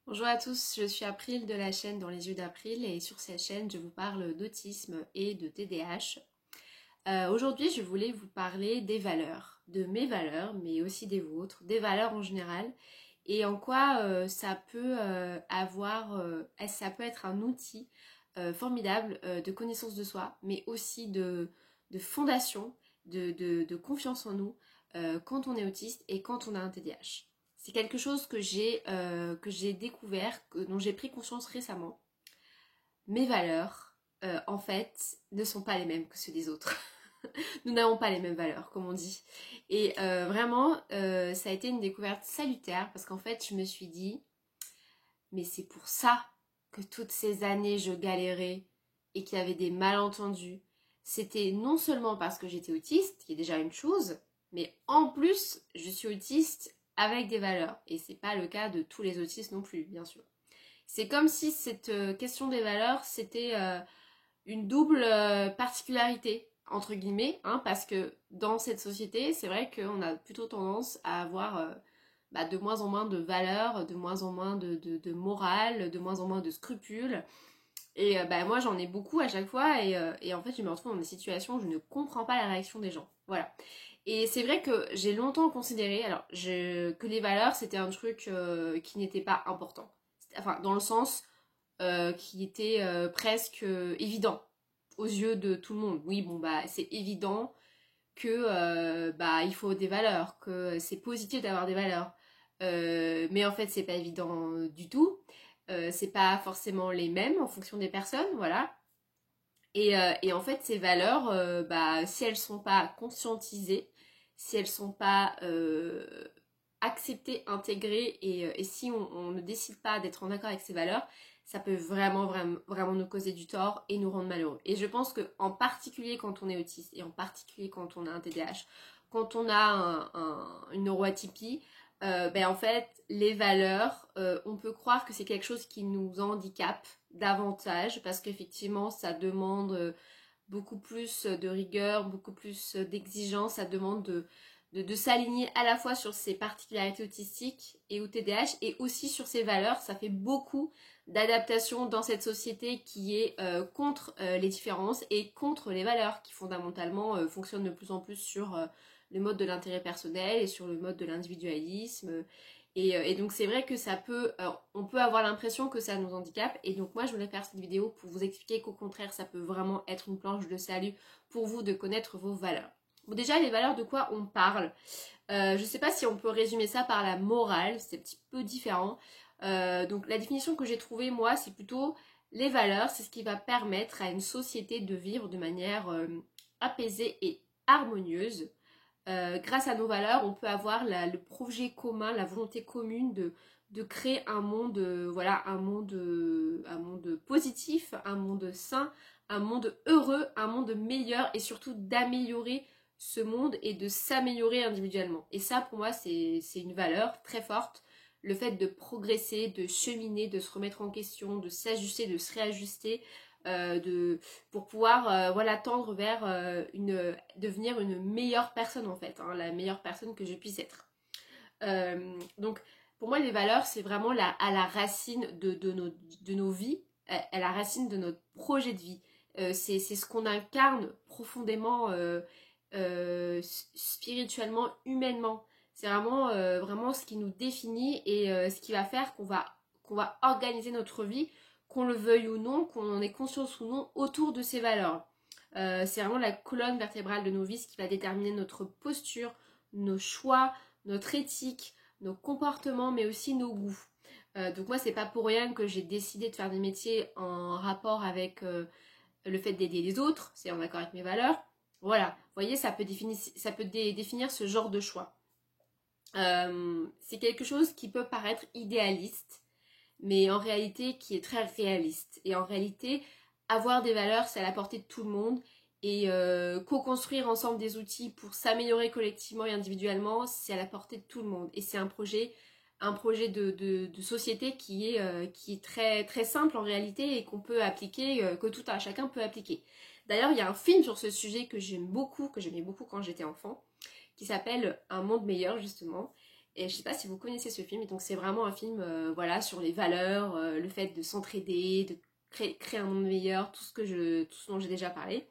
Bonjour à tous, je suis April de la chaîne Dans les yeux d'April et sur cette chaîne je vous parle d'autisme et de TDAH. Aujourd'hui je voulais vous parler des valeurs, de mes valeurs mais aussi des vôtres, des valeurs en général et en quoi ça peut ça peut être un outil formidable de connaissance de soi mais aussi de fondation, de confiance en nous quand on est autiste et quand on a un TDAH. C'est quelque chose que j'ai découvert, dont j'ai pris conscience récemment. Mes valeurs, en fait, ne sont pas les mêmes que ceux des autres. Nous n'avons pas les mêmes valeurs, comme on dit. Et vraiment, ça a été une découverte salutaire parce qu'en fait, je me suis dit, mais c'est pour ça que toutes ces années je galérais et qu'il y avait des malentendus. C'était non seulement parce que j'étais autiste, qui est déjà une chose, mais en plus, je suis autiste avec des valeurs. Et c'est pas le cas de tous les autistes non plus, bien sûr. C'est comme si cette question des valeurs, c'était une double particularité, entre guillemets, hein, parce que dans cette société, c'est vrai qu'on a plutôt tendance à avoir de moins en moins de valeurs, de moins en moins de morale, de moins en moins de scrupules. Et moi, j'en ai beaucoup à chaque fois, et en fait, je me retrouve dans des situations où je ne comprends pas la réaction des gens. Voilà. Et c'est vrai que j'ai longtemps considéré que les valeurs, c'était un truc qui n'était pas important. Enfin, dans le sens qui était presque évident aux yeux de tout le monde. Oui, bon, c'est évident que il faut des valeurs, que c'est positif d'avoir des valeurs. Mais en fait, c'est pas évident du tout. C'est pas forcément les mêmes en fonction des personnes, voilà. Et en fait, ces valeurs, si elles sont pas conscientisées, si elles sont pas acceptées, intégrées, et si on ne décide pas d'être en accord avec ces valeurs, ça peut vraiment nous causer du tort et nous rendre malheureux. Et je pense que en particulier quand on est autiste, et en particulier quand on a un TDAH, quand on a une neuroatypie, en fait, les valeurs, on peut croire que c'est quelque chose qui nous handicape davantage parce qu'effectivement, ça demande beaucoup plus de rigueur, beaucoup plus d'exigence, ça demande de s'aligner à la fois sur ses particularités autistiques et au TDAH et aussi sur ses valeurs. Ça fait beaucoup d'adaptation dans cette société qui est contre les différences et contre les valeurs qui fondamentalement fonctionnent de plus en plus sur le mode de l'intérêt personnel et sur le mode de l'individualisme. Et donc c'est vrai que on peut avoir l'impression que ça nous handicape. Et donc moi je voulais faire cette vidéo pour vous expliquer qu'au contraire ça peut vraiment être une planche de salut pour vous de connaître vos valeurs. Bon, déjà les valeurs, de quoi on parle. Je ne sais pas si on peut résumer ça par la morale, c'est un petit peu différent. Donc la définition que j'ai trouvée moi, c'est plutôt les valeurs, c'est ce qui va permettre à une société de vivre de manière apaisée et harmonieuse. Grâce à nos valeurs, on peut avoir le projet commun, la volonté commune de créer un monde, un monde positif, un monde sain, un monde heureux, un monde meilleur et surtout d'améliorer ce monde et de s'améliorer individuellement. Et ça, pour moi, c'est une valeur très forte. Le fait de progresser, de cheminer, de se remettre en question, de s'ajuster, de se réajuster, pour pouvoir tendre vers devenir une meilleure personne en fait, hein, la meilleure personne que je puisse être. Donc pour moi les valeurs c'est vraiment à la racine de nos vies, à la racine de notre projet de vie. C'est ce qu'on incarne profondément spirituellement, humainement. C'est vraiment ce qui nous définit et ce qui va faire qu'on va organiser notre vie, qu'on le veuille ou non, qu'on en ait conscience ou non, autour de ces valeurs. C'est vraiment la colonne vertébrale de nos vies, ce qui va déterminer notre posture, nos choix, notre éthique, nos comportements, mais aussi nos goûts. Donc moi, c'est pas pour rien que j'ai décidé de faire des métiers en rapport avec le fait d'aider les autres, c'est en accord avec mes valeurs. Voilà, vous voyez, ça peut définir ce genre de choix. C'est quelque chose qui peut paraître idéaliste, mais en réalité qui est très réaliste. Et en réalité, avoir des valeurs, c'est à la portée de tout le monde. Et co-construire ensemble des outils pour s'améliorer collectivement et individuellement, c'est à la portée de tout le monde. Et c'est un projet de société qui est très, très simple en réalité et qu'on peut appliquer, que tout un chacun peut appliquer. D'ailleurs, il y a un film sur ce sujet que j'aimais beaucoup quand j'étais enfant, qui s'appelle Un monde meilleur justement. Et je sais pas si vous connaissez ce film, et donc c'est vraiment un film voilà, sur les valeurs, le fait de s'entraider, de créer un monde meilleur, tout ce dont j'ai déjà parlé.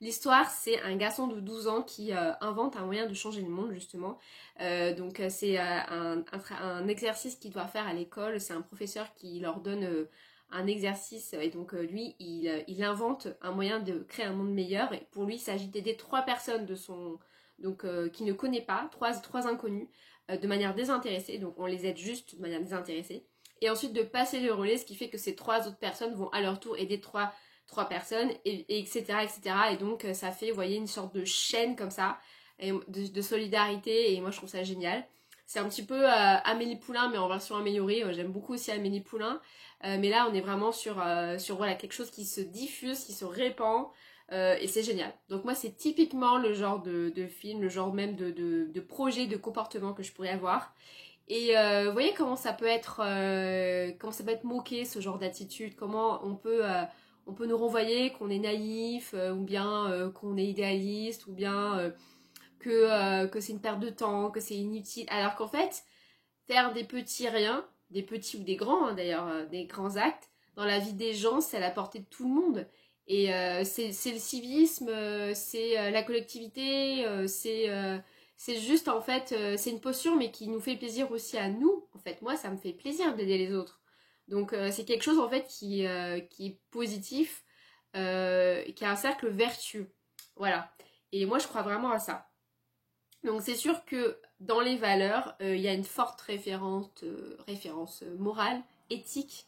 L'histoire, c'est un garçon de 12 ans qui invente un moyen de changer le monde, justement. C'est un exercice qu'il doit faire à l'école. C'est un professeur qui leur donne un exercice. Et donc, lui, il invente un moyen de créer un monde meilleur. Et pour lui, il s'agit d'aider trois personnes qu'il ne connaît pas, trois inconnus, de manière désintéressée. Donc, on les aide juste de manière désintéressée. Et ensuite, de passer le relais, ce qui fait que ces trois autres personnes vont à leur tour aider trois personnes, etc., etc. Et donc, ça fait, vous voyez, une sorte de chaîne comme ça, de solidarité, et moi, je trouve ça génial. C'est un petit peu Amélie Poulain, mais en version améliorée. J'aime beaucoup aussi Amélie Poulain. Mais là, on est vraiment sur voilà, quelque chose qui se diffuse, qui se répand, et c'est génial. Donc moi, c'est typiquement le genre de film, le genre même de projet, de comportement que je pourrais avoir. Et vous voyez comment ça peut être moqué, ce genre d'attitude, comment on peut nous renvoyer qu'on est naïf, ou bien qu'on est idéaliste, ou bien que c'est une perte de temps, que c'est inutile. Alors qu'en fait, faire des petits riens, des petits ou des grands, hein, d'ailleurs, des grands actes, dans la vie des gens, c'est à la portée de tout le monde. Et c'est le civisme, c'est la collectivité, c'est juste en fait, c'est une posture mais qui nous fait plaisir aussi à nous. En fait, moi, ça me fait plaisir d'aider les autres. Donc c'est quelque chose en fait qui est positif, qui a un cercle vertueux. Voilà. Et moi, je crois vraiment à ça. Donc c'est sûr que dans les valeurs, il y a une forte référence morale, éthique,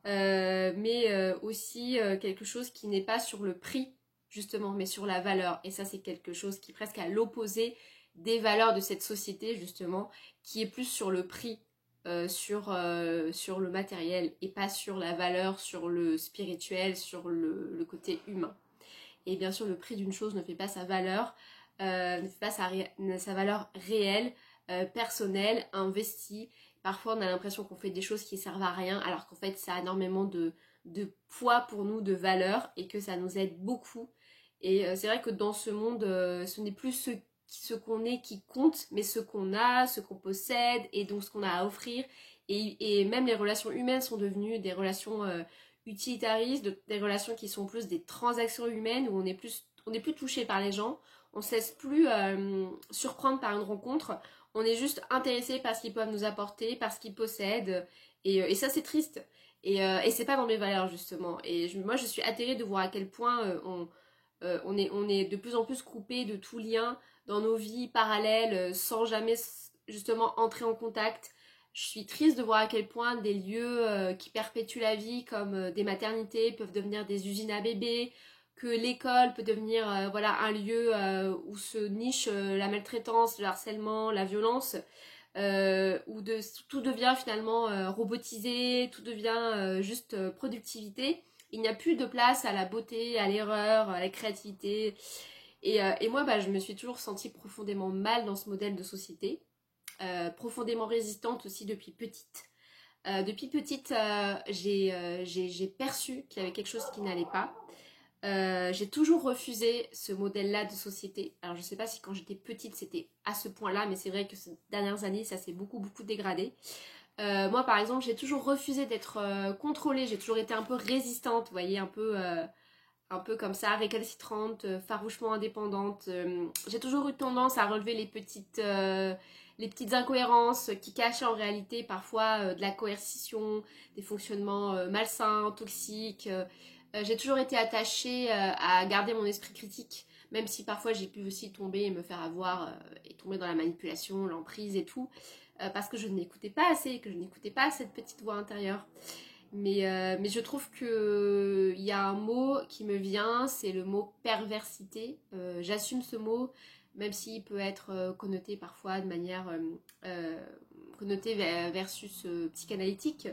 mais aussi quelque chose qui n'est pas sur le prix, justement, mais sur la valeur. Et ça, c'est quelque chose qui est presque à l'opposé des valeurs de cette société, justement, qui est plus sur le prix, sur le matériel, et pas sur la valeur, sur le spirituel, sur le côté humain. Et bien sûr, le prix d'une chose ne fait pas sa valeur, ne fait pas sa valeur réelle, personnelle, investie. Parfois, on a l'impression qu'on fait des choses qui ne servent à rien, alors qu'en fait, ça a énormément de poids pour nous, de valeur, et que ça nous aide beaucoup. Et c'est vrai que dans ce monde, ce n'est plus ce qu'on est qui compte, mais ce qu'on a, ce qu'on possède, et donc ce qu'on a à offrir. Et même les relations humaines sont devenues des relations utilitaristes, des relations qui sont plus des transactions humaines, où on est plus touché par les gens, on ne se laisse plus surprendre par une rencontre, on est juste intéressé par ce qu'ils peuvent nous apporter, par ce qu'ils possèdent, et ça c'est triste. Et c'est pas dans mes valeurs justement. Et moi je suis atterrée de voir à quel point on est de plus en plus coupé de tout lien dans nos vies parallèles, sans jamais justement entrer en contact. Je suis triste de voir à quel point des lieux qui perpétuent la vie, comme des maternités, peuvent devenir des usines à bébés, que l'école peut devenir voilà, un lieu où se niche la maltraitance, le harcèlement, la violence, tout devient finalement robotisé, tout devient juste productivité. Il n'y a plus de place à la beauté, à l'erreur, à la créativité. Et moi, bah, je me suis toujours sentie profondément mal dans ce modèle de société, profondément résistante aussi depuis petite. Depuis petite, j'ai perçu qu'il y avait quelque chose qui n'allait pas. J'ai toujours refusé ce modèle-là de société. Alors je sais pas si quand j'étais petite c'était à ce point-là, mais c'est vrai que ces dernières années ça s'est beaucoup dégradé. Moi par exemple j'ai toujours refusé d'être contrôlée, j'ai toujours été un peu résistante, vous voyez, un peu comme ça, récalcitrante, farouchement indépendante. J'ai toujours eu tendance à relever les petites incohérences qui cachaient en réalité parfois de la coercition, des fonctionnements malsains, toxiques. J'ai toujours été attachée à garder mon esprit critique, même si parfois j'ai pu aussi tomber et me faire avoir et tomber dans la manipulation, l'emprise et tout, parce que je n'écoutais pas assez, que je n'écoutais pas cette petite voix intérieure. Mais je trouve qu'il y a un mot qui me vient, c'est le mot perversité. J'assume ce mot, même s'il peut être connoté parfois de manière connoté versus psychanalytique.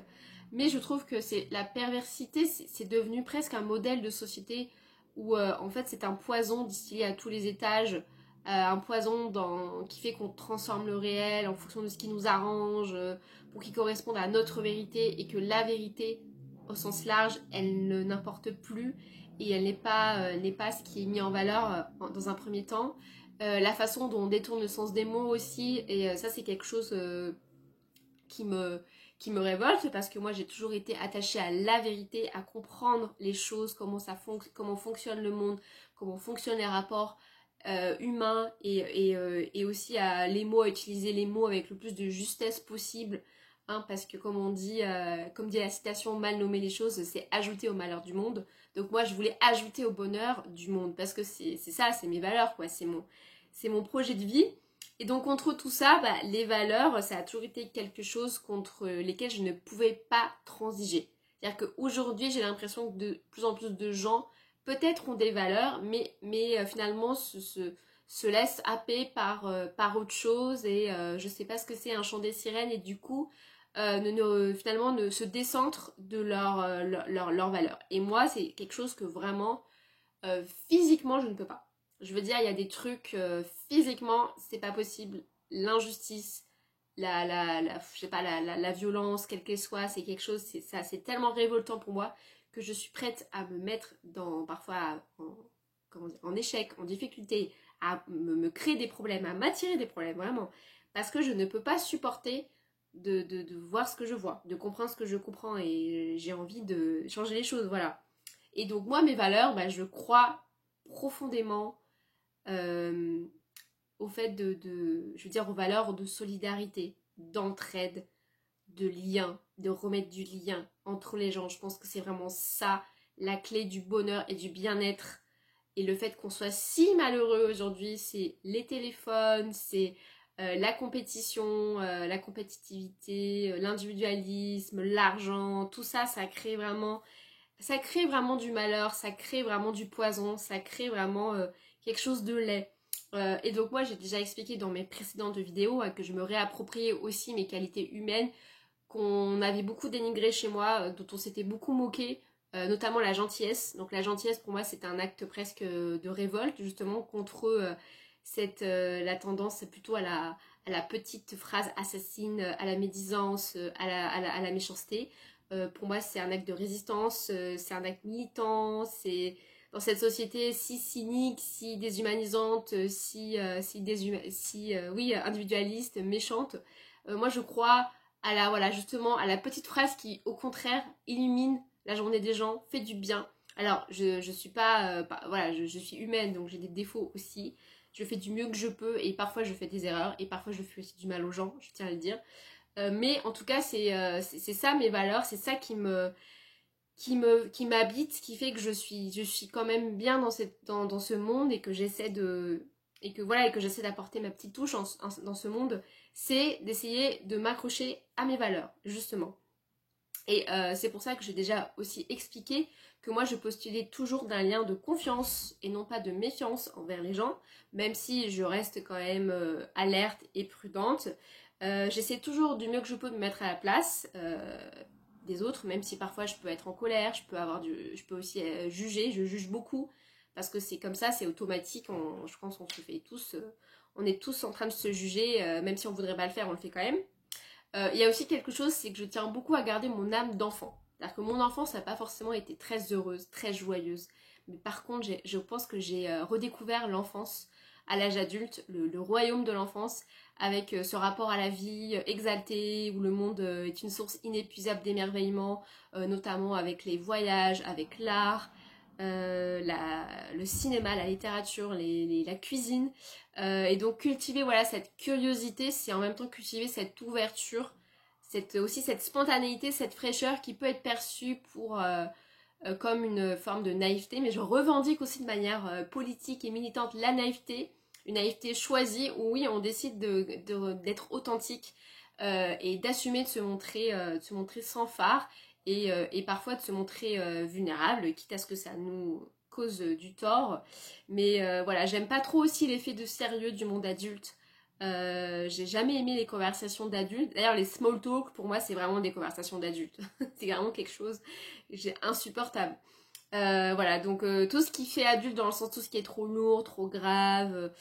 Mais je trouve que la perversité, c'est devenu presque un modèle de société où en fait c'est un poison distillé à tous les étages, un poison qui fait qu'on transforme le réel en fonction de ce qui nous arrange, pour qu'il corresponde à notre vérité, et que la vérité, au sens large, elle ne n'importe plus, et elle n'est pas ce qui est mis en valeur dans un premier temps. la façon dont on détourne le sens des mots aussi, et ça c'est quelque chose qui me, qui me révolte parce que moi j'ai toujours été attachée à la vérité, à comprendre les choses, comment fonctionne le monde, comment fonctionnent les rapports humains et aussi à les mots, à utiliser les mots avec le plus de justesse possible. Hein, parce que comme dit la citation, mal nommer les choses, c'est ajouter au malheur du monde. Donc moi je voulais ajouter au bonheur du monde parce que c'est ça, c'est mes valeurs, quoi, c'est mon projet de vie. Et donc contre tout ça, bah, les valeurs, ça a toujours été quelque chose contre lesquelles je ne pouvais pas transiger. C'est-à-dire qu'aujourd'hui, j'ai l'impression que de plus en plus de gens, peut-être ont des valeurs, mais finalement se laissent happer par autre chose. Et je sais pas ce que c'est un chant des sirènes. Et du coup, finalement, ne se décentrent de leurs valeurs. Et moi, c'est quelque chose que vraiment, physiquement, je ne peux pas. Je veux dire, il y a des trucs physiquement, c'est pas possible. L'injustice, je sais pas, la violence, quelle qu'elle soit, c'est quelque chose, c'est tellement révoltant pour moi que je suis prête à me mettre parfois comment dire, en échec, en difficulté, à me créer des problèmes, à m'attirer des problèmes, vraiment. Parce que je ne peux pas supporter de voir ce que je vois, de comprendre ce que je comprends et j'ai envie de changer les choses, voilà. Et donc moi, mes valeurs, bah, je crois profondément euh, au fait je veux dire, aux valeurs de solidarité, d'entraide, de lien, de remettre du lien entre les gens. Je pense que c'est vraiment ça, la clé du bonheur et du bien-être. Et le fait qu'on soit si malheureux aujourd'hui, c'est les téléphones, c'est la compétition, la compétitivité, l'individualisme, l'argent, tout ça, ça crée vraiment du malheur, ça crée vraiment du poison, ça crée vraiment quelque chose de laid. Et donc moi j'ai déjà expliqué dans mes précédentes vidéos que je me réappropriais aussi mes qualités humaines, qu'on avait beaucoup dénigrées chez moi, dont on s'était beaucoup moqué, notamment la gentillesse. Donc la gentillesse pour moi c'est un acte presque de révolte justement contre la tendance plutôt à la petite phrase assassine, à la médisance, à la méchanceté. Pour moi, c'est un acte de résistance, c'est un acte militant, c'est dans cette société si cynique, si déshumanisante, oui, individualiste, méchante. Moi, je crois voilà, justement, à la petite phrase qui, au contraire, illumine la journée des gens, fait du bien. Alors, je suis voilà, je suis humaine, donc j'ai des défauts aussi. Je fais du mieux que je peux et parfois je fais des erreurs et parfois je fais aussi du mal aux gens, je tiens à le dire. Mais en tout cas, c'est ça mes valeurs, c'est ça qui m'habite, qui fait que je suis quand même bien dans ce monde et que j'essaie d'apporter ma petite touche dans ce monde, c'est d'essayer de m'accrocher à mes valeurs, justement. Et c'est pour ça que j'ai déjà aussi expliqué que moi je postulais toujours d'un lien de confiance et non pas de méfiance envers les gens, même si je reste quand même alerte et prudente. J'essaie toujours du mieux que je peux de me mettre à la place des autres, même si parfois je peux être en colère, je peux aussi juger, je juge beaucoup, parce que c'est comme ça, c'est automatique, je pense qu'on se fait tous, on est tous en train de se juger, même si on voudrait pas le faire, on le fait quand même. Il y a aussi quelque chose, c'est que je tiens beaucoup à garder mon âme d'enfant. C'est-à-dire que mon enfance n'a pas forcément été très heureuse, très joyeuse. Mais par contre, je pense que j'ai redécouvert l'enfance à l'âge adulte, le royaume de l'enfance, avec ce rapport à la vie exalté, où le monde est une source inépuisable d'émerveillement, notamment avec les voyages, avec l'art, le cinéma, la littérature, la cuisine. Et donc cultiver voilà, cette curiosité, c'est en même temps cultiver cette ouverture, aussi cette spontanéité, cette fraîcheur qui peut être perçue comme une forme de naïveté, mais je revendique aussi de manière politique et militante la naïveté, une naïveté choisie où oui, on décide d'être authentique et d'assumer de se montrer sans phare et parfois de se montrer vulnérable, quitte à ce que ça nous cause du tort. Mais voilà, j'aime pas trop aussi l'effet de sérieux du monde adulte. J'ai jamais aimé les conversations d'adultes. D'ailleurs, les small talk, pour moi, c'est vraiment des conversations d'adultes. C'est vraiment quelque chose que j'ai insupportable. Voilà, donc tout ce qui fait adulte dans le sens tout ce qui est trop lourd, trop grave,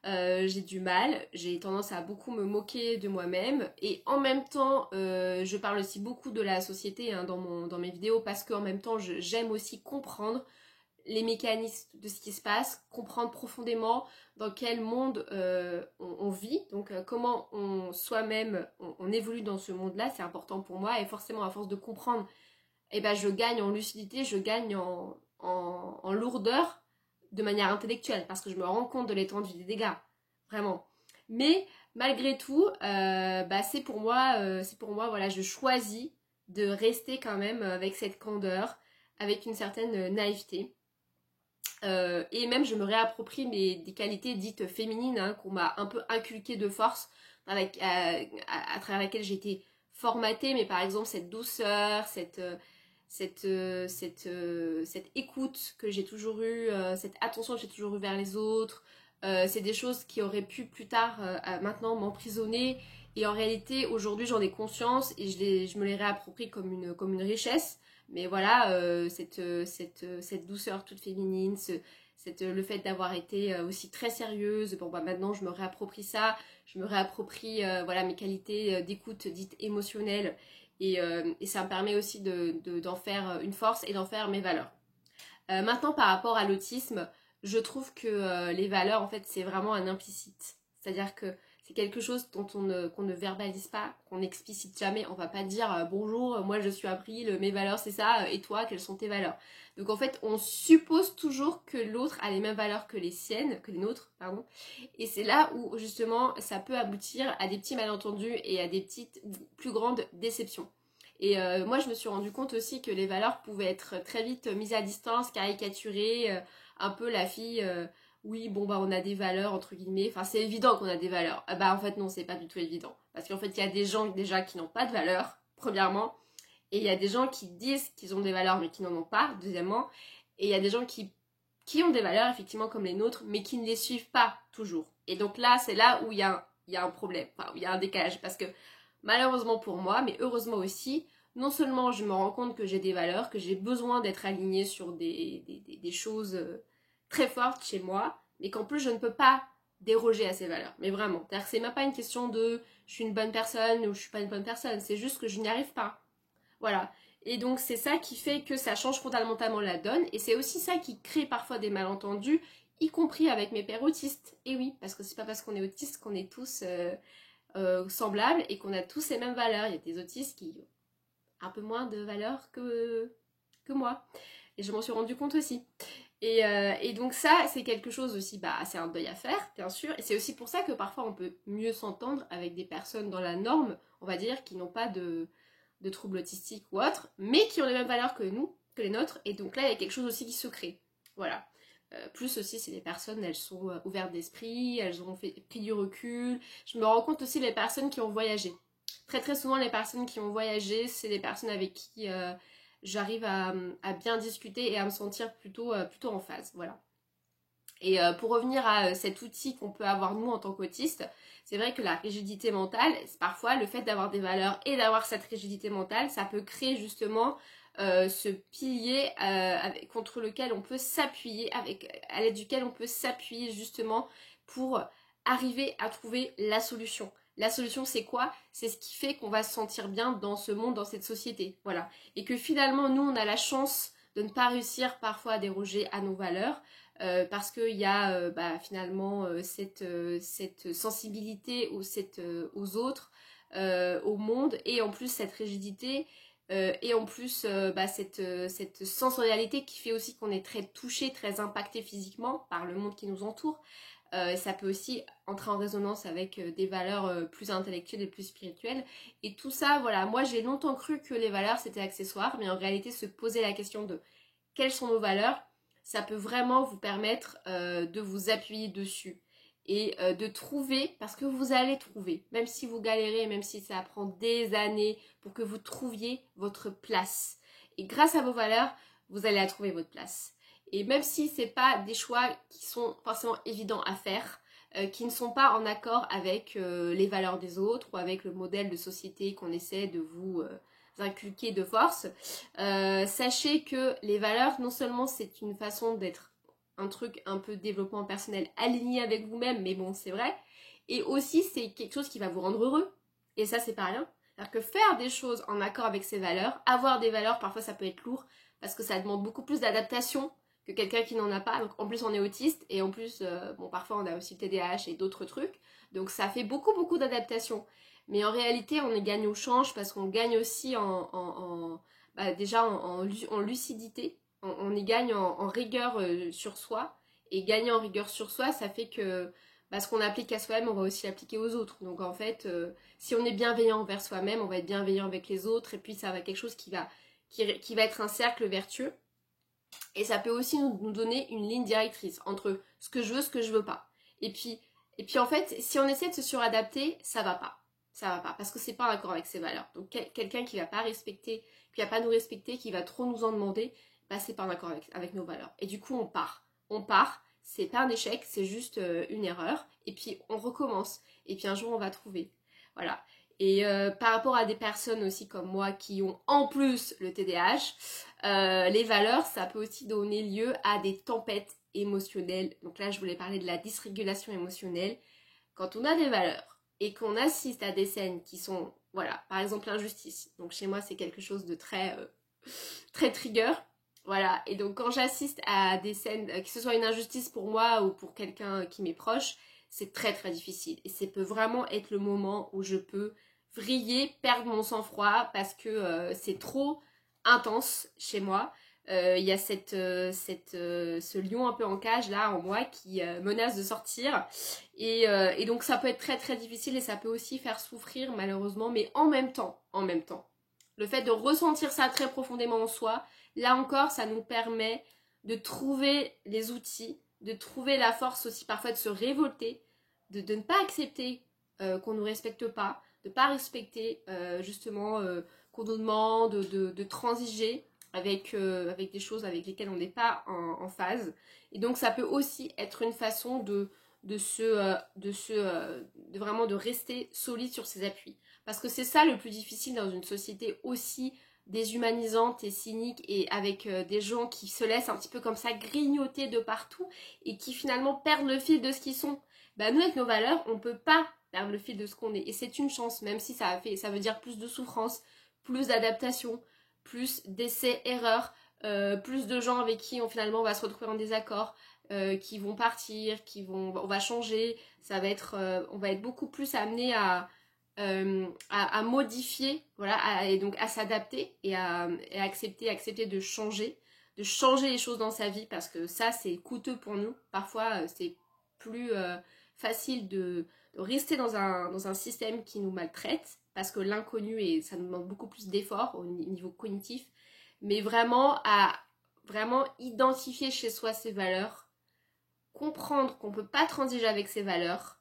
j'ai du mal. J'ai tendance à beaucoup me moquer de moi-même et en même temps, je parle aussi beaucoup de la société hein, dans mes vidéos parce qu'en même temps, j'aime aussi comprendre les mécanismes de ce qui se passe, comprendre profondément dans quel monde on vit, donc comment soi-même on évolue dans ce monde-là, c'est important pour moi, et forcément à force de comprendre, eh ben, je gagne en lucidité, je gagne en lourdeur de manière intellectuelle, parce que je me rends compte de l'étendue des dégâts, vraiment. Mais malgré tout, c'est pour moi, voilà, je choisis de rester quand même avec cette candeur, avec une certaine naïveté. Et même je me réapproprie des qualités dites féminines hein, qu'on m'a un peu inculquées de force, à travers lesquelles j'ai été formatée, mais par exemple cette douceur, cette écoute que j'ai toujours eue, cette attention que j'ai toujours eue vers les autres, c'est des choses qui auraient pu plus tard, maintenant, m'emprisonner. Et en réalité, aujourd'hui, j'en ai conscience et je me les réapproprie comme une richesse. Mais voilà, cette douceur toute féminine, le fait d'avoir été aussi très sérieuse, bon bah maintenant je me réapproprie ça, je me réapproprie voilà, mes qualités d'écoute dites émotionnelles et ça me permet aussi d'en faire une force et d'en faire mes valeurs. Maintenant par rapport à l'autisme, je trouve que les valeurs en fait c'est vraiment un implicite, c'est-à-dire que c'est quelque chose qu'on ne verbalise pas, qu'on n'explicite jamais. On va pas dire bonjour, moi je suis April, mes valeurs c'est ça, et toi quelles sont tes valeurs. Donc en fait on suppose toujours que l'autre a les mêmes valeurs que les siennes, que les nôtres, pardon. Et c'est là où justement ça peut aboutir à des petits malentendus et à des petites plus grandes déceptions. Et moi je me suis rendu compte aussi que les valeurs pouvaient être très vite mises à distance, caricaturées, un peu la fille oui, bon bah on a des valeurs entre guillemets, enfin c'est évident qu'on a des valeurs. Ah, bah en fait non, c'est pas du tout évident. Parce qu'en fait il y a des gens déjà qui n'ont pas de valeurs, premièrement, et il y a des gens qui disent qu'ils ont des valeurs mais qui n'en ont pas, deuxièmement, et il y a des gens qui ont des valeurs effectivement comme les nôtres, mais qui ne les suivent pas toujours. Et donc là, c'est là où il y a un problème, enfin où il y a un décalage, parce que malheureusement pour moi, mais heureusement aussi, non seulement je me rends compte que j'ai des valeurs, que j'ai besoin d'être alignée sur des choses très fortes chez moi, mais qu'en plus je ne peux pas déroger à ces valeurs. Mais vraiment, c'est-à-dire que c'est même pas une question de je suis une bonne personne ou je suis pas une bonne personne, c'est juste que je n'y arrive pas. Voilà. Et donc c'est ça qui fait que ça change fondamentalement la donne, et c'est aussi ça qui crée parfois des malentendus, y compris avec mes pères autistes. Et oui, parce que c'est pas parce qu'on est autiste qu'on est tous semblables et qu'on a tous les mêmes valeurs. Il y a des autistes qui ont un peu moins de valeurs que moi. Et je m'en suis rendu compte aussi. Et donc ça, c'est quelque chose aussi, bah, c'est un deuil à faire, bien sûr. Et c'est aussi pour ça que parfois on peut mieux s'entendre avec des personnes dans la norme, on va dire, qui n'ont pas de troubles autistiques ou autres, mais qui ont les mêmes valeurs que nous, que les nôtres. Et donc là, il y a quelque chose aussi qui se crée. Voilà. Plus aussi, c'est les personnes, elles sont ouvertes d'esprit, elles ont pris du recul. Je me rends compte aussi les personnes qui ont voyagé. Très très souvent, les personnes qui ont voyagé, c'est des personnes avec qui j'arrive à bien discuter et à me sentir plutôt en phase. Voilà. Et pour revenir à cet outil qu'on peut avoir nous en tant qu'autistes, c'est vrai que la rigidité mentale, parfois le fait d'avoir des valeurs et d'avoir cette rigidité mentale, ça peut créer justement ce pilier contre lequel on peut s'appuyer, à l'aide duquel on peut s'appuyer justement pour arriver à trouver la solution. La solution, c'est quoi? C'est ce qui fait qu'on va se sentir bien dans ce monde, dans cette société. Voilà. Et que finalement, nous, on a la chance de ne pas réussir parfois à déroger à nos valeurs. Parce qu'il y a finalement cette sensibilité aux autres, au monde, et en plus cette rigidité, et en plus cette sensorialité qui fait aussi qu'on est très touché, très impacté physiquement par le monde qui nous entoure. Ça peut aussi entrer en résonance avec des valeurs plus intellectuelles et plus spirituelles. Et tout ça, voilà, moi j'ai longtemps cru que les valeurs c'était accessoire, mais en réalité se poser la question de quelles sont nos valeurs, ça peut vraiment vous permettre de vous appuyer dessus et de trouver, parce que vous allez trouver, même si vous galérez, même si ça prend des années pour que vous trouviez votre place. Et grâce à vos valeurs, vous allez la trouver votre place. Et même si ce n'est pas des choix qui sont forcément évidents à faire, qui ne sont pas en accord avec les valeurs des autres ou avec le modèle de société qu'on essaie de vous inculquer de force, sachez que les valeurs, non seulement c'est une façon d'être un truc un peu développement personnel aligné avec vous-même, mais bon c'est vrai, et aussi c'est quelque chose qui va vous rendre heureux, et ça c'est pas rien. C'est-à-dire que faire des choses en accord avec ses valeurs, avoir des valeurs, parfois ça peut être lourd, parce que ça demande beaucoup plus d'adaptation que quelqu'un qui n'en a pas. Donc en plus on est autiste et en plus, bon parfois on a aussi le TDAH et d'autres trucs. Donc ça fait beaucoup d'adaptation. Mais en réalité on y gagne au change parce qu'on gagne aussi déjà en lucidité. On y gagne en rigueur sur soi. Et gagner en rigueur sur soi, ça fait que ce qu'on applique à soi-même, on va aussi l'appliquer aux autres. Donc en fait, si on est bienveillant envers soi-même, on va être bienveillant avec les autres. Et puis ça va être quelque chose qui va être un cercle vertueux. Et ça peut aussi nous donner une ligne directrice entre ce que je veux, ce que je veux pas. Et puis en fait, si on essaie de se suradapter, ça va pas. Ça va pas, parce que c'est pas en accord avec ses valeurs. Donc quelqu'un qui va pas respecter, qui va pas nous respecter, qui va trop nous en demander, bah c'est pas en accord avec nos valeurs. Et du coup, on part. On part, c'est pas un échec, c'est juste une erreur. Et puis on recommence. Et puis un jour, on va trouver. Voilà. Et par rapport à des personnes aussi comme moi qui ont en plus le TDAH, les valeurs, ça peut aussi donner lieu à des tempêtes émotionnelles. Donc là, je voulais parler de la dysrégulation émotionnelle. Quand on a des valeurs et qu'on assiste à des scènes qui sont, voilà, par exemple l'injustice. Donc chez moi, c'est quelque chose de très trigger. Voilà, et donc quand j'assiste à des scènes, que ce soit une injustice pour moi ou pour quelqu'un qui m'est proche, c'est très difficile. Et ça peut vraiment être le moment où je peux vriller, perdre mon sang-froid parce que c'est trop intense chez moi. Il y a ce lion un peu en cage là en moi qui menace de sortir. Et donc ça peut être très difficile et ça peut aussi faire souffrir malheureusement, mais en même temps, le fait de ressentir ça très profondément en soi, là encore, ça nous permet de trouver les outils, de trouver la force aussi parfois de se révolter, de ne pas accepter qu'on ne nous respecte pas, de ne pas respecter justement qu'on nous demande de transiger avec des choses avec lesquelles on n'est pas en phase. Et donc ça peut aussi être une façon de vraiment de rester solide sur ses appuis. Parce que c'est ça le plus difficile dans une société aussi déshumanisante et cynique et avec des gens qui se laissent un petit peu comme ça grignoter de partout et qui finalement perdent le fil de ce qu'ils sont. Bah nous avec nos valeurs, on peut pas perdre le fil de ce qu'on est et c'est une chance, même si ça veut dire plus de souffrance, plus d'adaptation, plus d'essais, erreurs, plus de gens avec qui finalement on va se retrouver en désaccord, qui vont partir, on va changer, on va être beaucoup plus amené à modifier, voilà, et donc à s'adapter et à accepter de changer les choses dans sa vie parce que ça c'est coûteux pour nous. Parfois c'est plus facile de rester dans un système qui nous maltraite parce que l'inconnu et ça nous demande beaucoup plus d'efforts au niveau cognitif, mais vraiment à vraiment identifier chez soi ses valeurs, comprendre qu'on ne peut pas transiger avec ses valeurs,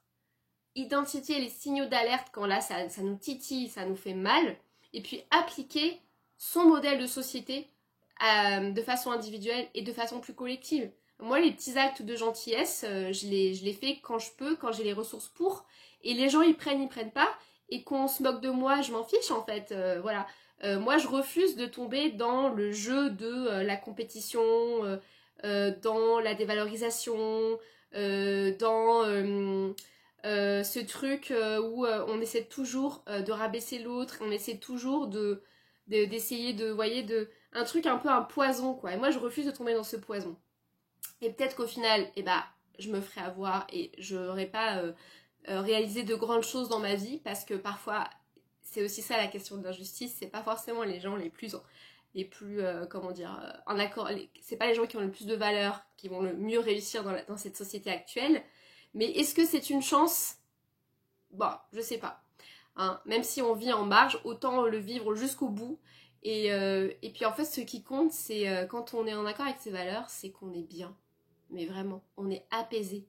identifier les signaux d'alerte quand là ça nous titille, ça nous fait mal, et puis appliquer son modèle de société de façon individuelle et de façon plus collective. Moi, les petits actes de gentillesse, je les fais quand je peux, quand j'ai les ressources pour, et les gens ils prennent pas, et qu'on se moque de moi, je m'en fiche en fait, voilà. Moi, je refuse de tomber dans le jeu de la compétition, dans la dévalorisation, dans ce truc où on essaie toujours de rabaisser l'autre, on essaie toujours d'essayer de, voyez, un truc un peu un poison, quoi. Et moi, je refuse de tomber dans ce poison. Et peut-être qu'au final, je me ferai avoir et je n'aurai pas réalisé de grandes choses dans ma vie parce que parfois, c'est aussi ça la question de l'injustice, c'est pas forcément les gens les plus en accord, c'est pas les gens qui ont le plus de valeur qui vont le mieux réussir dans cette société actuelle. Mais est-ce que c'est une chance? Bon, je sais pas. Hein, même si on vit en marge, autant le vivre jusqu'au bout. Et puis en fait, ce qui compte, c'est quand on est en accord avec ses valeurs, c'est qu'on est bien. Mais vraiment, on est apaisé.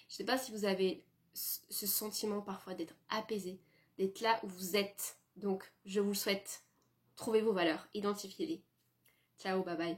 Je sais pas si vous avez ce sentiment parfois d'être apaisé, d'être là où vous êtes. Donc, je vous le souhaite. Trouvez vos valeurs, identifiez-les. Ciao, bye bye.